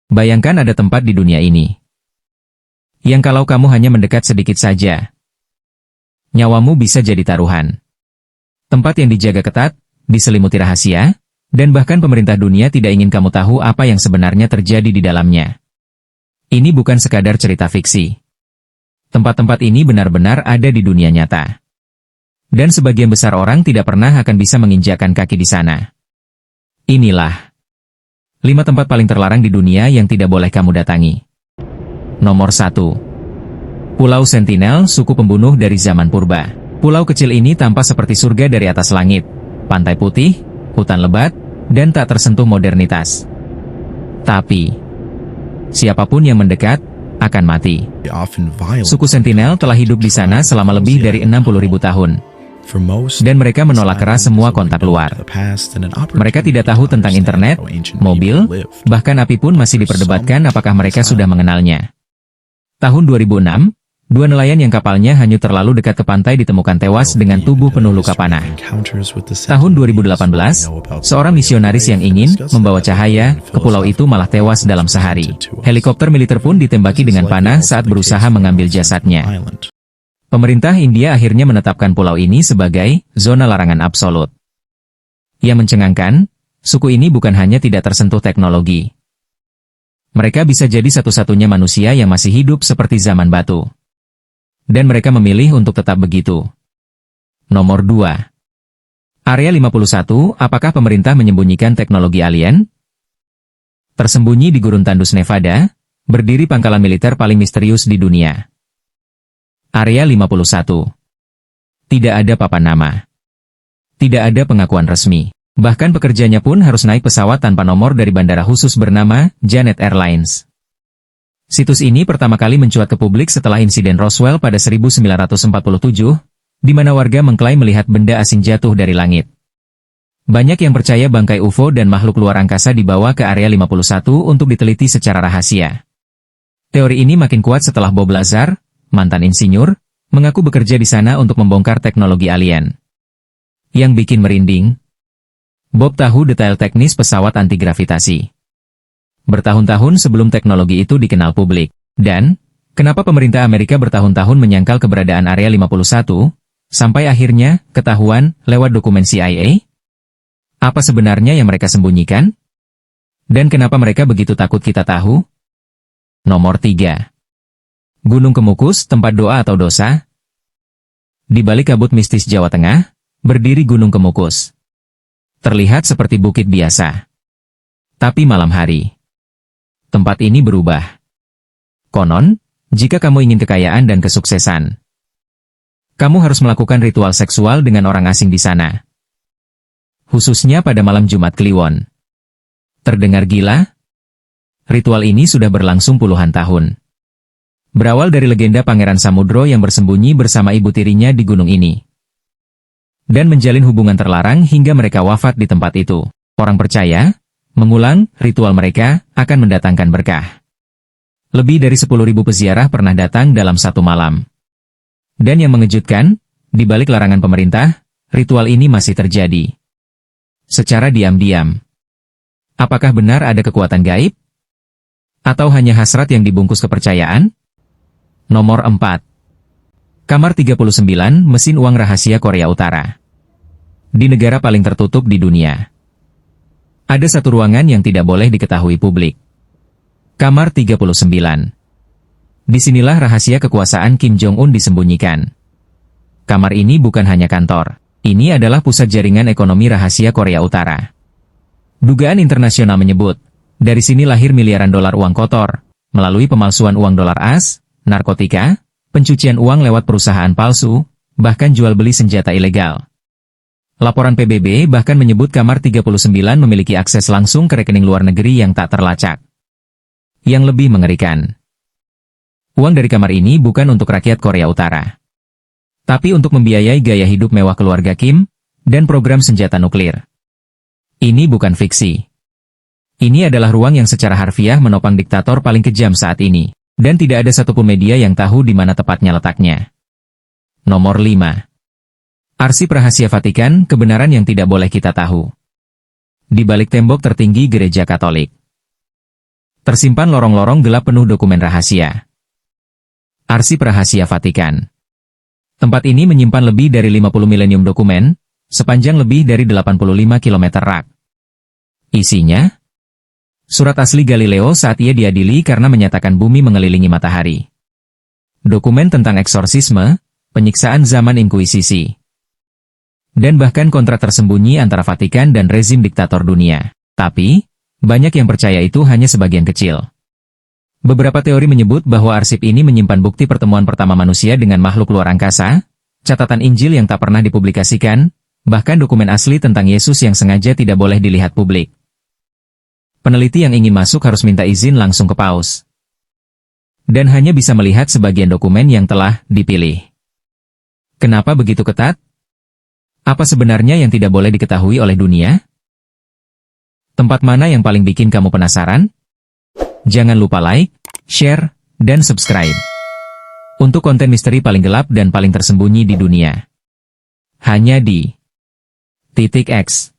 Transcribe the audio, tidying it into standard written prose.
Bayangkan ada tempat di dunia ini yang kalau kamu hanya mendekat sedikit saja, nyawamu bisa jadi taruhan. Tempat yang dijaga ketat, diselimuti rahasia, dan bahkan pemerintah dunia tidak ingin kamu tahu apa yang sebenarnya terjadi di dalamnya. Ini bukan sekadar cerita fiksi. Tempat-tempat ini benar-benar ada di dunia nyata. Dan sebagian besar orang tidak pernah akan bisa menginjakkan kaki di sana. Inilah 5 tempat paling terlarang di dunia yang tidak boleh kamu datangi. Nomor 1. Pulau Sentinel, suku pembunuh dari zaman purba. Pulau kecil ini tampak seperti surga dari atas langit. Pantai putih, hutan lebat, dan tak tersentuh modernitas. Tapi, siapapun yang mendekat, akan mati. Suku Sentinel telah hidup di sana selama lebih dari 60.000 tahun. Dan mereka menolak keras semua kontak luar. Mereka tidak tahu tentang internet, mobil, bahkan api pun masih diperdebatkan apakah mereka sudah mengenalnya. Tahun 2006, 2 nelayan yang kapalnya hanyut terlalu dekat ke pantai ditemukan tewas dengan tubuh penuh luka panah. Tahun 2018, seorang misionaris yang ingin membawa cahaya ke pulau itu malah tewas dalam sehari. Helikopter militer pun ditembaki dengan panah saat berusaha mengambil jasadnya. Pemerintah India akhirnya menetapkan pulau ini sebagai zona larangan absolut. Yang mencengangkan, suku ini bukan hanya tidak tersentuh teknologi. Mereka bisa jadi satu-satunya manusia yang masih hidup seperti zaman batu. Dan mereka memilih untuk tetap begitu. Nomor 2. Area 51, apakah pemerintah menyembunyikan teknologi alien? Tersembunyi di gurun tandus Nevada, berdiri pangkalan militer paling misterius di dunia. Area 51. Tidak ada papan nama. Tidak ada pengakuan resmi. Bahkan pekerjanya pun harus naik pesawat tanpa nomor dari bandara khusus bernama Janet Airlines. Situs ini pertama kali mencuat ke publik setelah insiden Roswell pada 1947, di mana warga mengklaim melihat benda asing jatuh dari langit. Banyak yang percaya bangkai UFO dan makhluk luar angkasa dibawa ke Area 51 untuk diteliti secara rahasia. Teori ini makin kuat setelah Bob Lazar, mantan insinyur, mengaku bekerja di sana untuk membongkar teknologi alien. Yang bikin merinding, Bob tahu detail teknis pesawat anti-gravitasi. Bertahun-tahun sebelum teknologi itu dikenal publik. Dan, kenapa pemerintah Amerika bertahun-tahun menyangkal keberadaan Area 51, sampai akhirnya ketahuan lewat dokumen CIA? Apa sebenarnya yang mereka sembunyikan? Dan kenapa mereka begitu takut kita tahu? Nomor 3. Gunung Kemukus, tempat doa atau dosa? Di balik kabut mistis Jawa Tengah, berdiri Gunung Kemukus. Terlihat seperti bukit biasa. Tapi malam hari, tempat ini berubah. Konon, jika kamu ingin kekayaan dan kesuksesan, kamu harus melakukan ritual seksual dengan orang asing di sana. Khususnya pada malam Jumat Kliwon. Terdengar gila? Ritual ini sudah berlangsung puluhan tahun. Berawal dari legenda Pangeran Samudro yang bersembunyi bersama ibu tirinya di gunung ini. Dan menjalin hubungan terlarang hingga mereka wafat di tempat itu. Orang percaya, mengulang ritual mereka akan mendatangkan berkah. Lebih dari 10.000 peziarah pernah datang dalam satu malam. Dan yang mengejutkan, di balik larangan pemerintah, ritual ini masih terjadi. Secara diam-diam. Apakah benar ada kekuatan gaib? Atau hanya hasrat yang dibungkus kepercayaan? Nomor 4. Kamar 39, mesin uang rahasia Korea Utara. Di negara paling tertutup di dunia, ada satu ruangan yang tidak boleh diketahui publik. Kamar 39. Disinilah rahasia kekuasaan Kim Jong-un disembunyikan. Kamar ini bukan hanya kantor. Ini adalah pusat jaringan ekonomi rahasia Korea Utara. Dugaan internasional menyebut, dari sini lahir miliaran dolar uang kotor, melalui pemalsuan uang dolar as, narkotika, pencucian uang lewat perusahaan palsu, bahkan jual beli senjata ilegal. Laporan PBB bahkan menyebut Kamar 39 memiliki akses langsung ke rekening luar negeri yang tak terlacak. Yang lebih mengerikan, uang dari kamar ini bukan untuk rakyat Korea Utara, tapi untuk membiayai gaya hidup mewah keluarga Kim, dan program senjata nuklir. Ini bukan fiksi. Ini adalah ruang yang secara harfiah menopang diktator paling kejam saat ini, dan tidak ada satupun media yang tahu di mana tepatnya letaknya. Nomor 5. Arsip rahasia Vatikan, kebenaran yang tidak boleh kita tahu. Di balik tembok tertinggi Gereja Katolik. Tersimpan lorong-lorong gelap penuh dokumen rahasia. Arsip Rahasia Vatikan. Tempat ini menyimpan lebih dari 50 milenium dokumen, sepanjang lebih dari 85 km rak. Isinya? Surat asli Galileo saat ia diadili karena menyatakan bumi mengelilingi matahari. Dokumen tentang eksorsisme, penyiksaan zaman Inkuisisi. Dan bahkan kontrak tersembunyi antara Vatikan dan rezim diktator dunia. Tapi, banyak yang percaya itu hanya sebagian kecil. Beberapa teori menyebut bahwa arsip ini menyimpan bukti pertemuan pertama manusia dengan makhluk luar angkasa, catatan Injil yang tak pernah dipublikasikan, bahkan dokumen asli tentang Yesus yang sengaja tidak boleh dilihat publik. Peneliti yang ingin masuk harus minta izin langsung ke Paus. Dan hanya bisa melihat sebagian dokumen yang telah dipilih. Kenapa begitu ketat? Apa sebenarnya yang tidak boleh diketahui oleh dunia? Tempat mana yang paling bikin kamu penasaran? Jangan lupa like, share, dan subscribe. Untuk konten misteri paling gelap dan paling tersembunyi di dunia. Hanya di Titik X.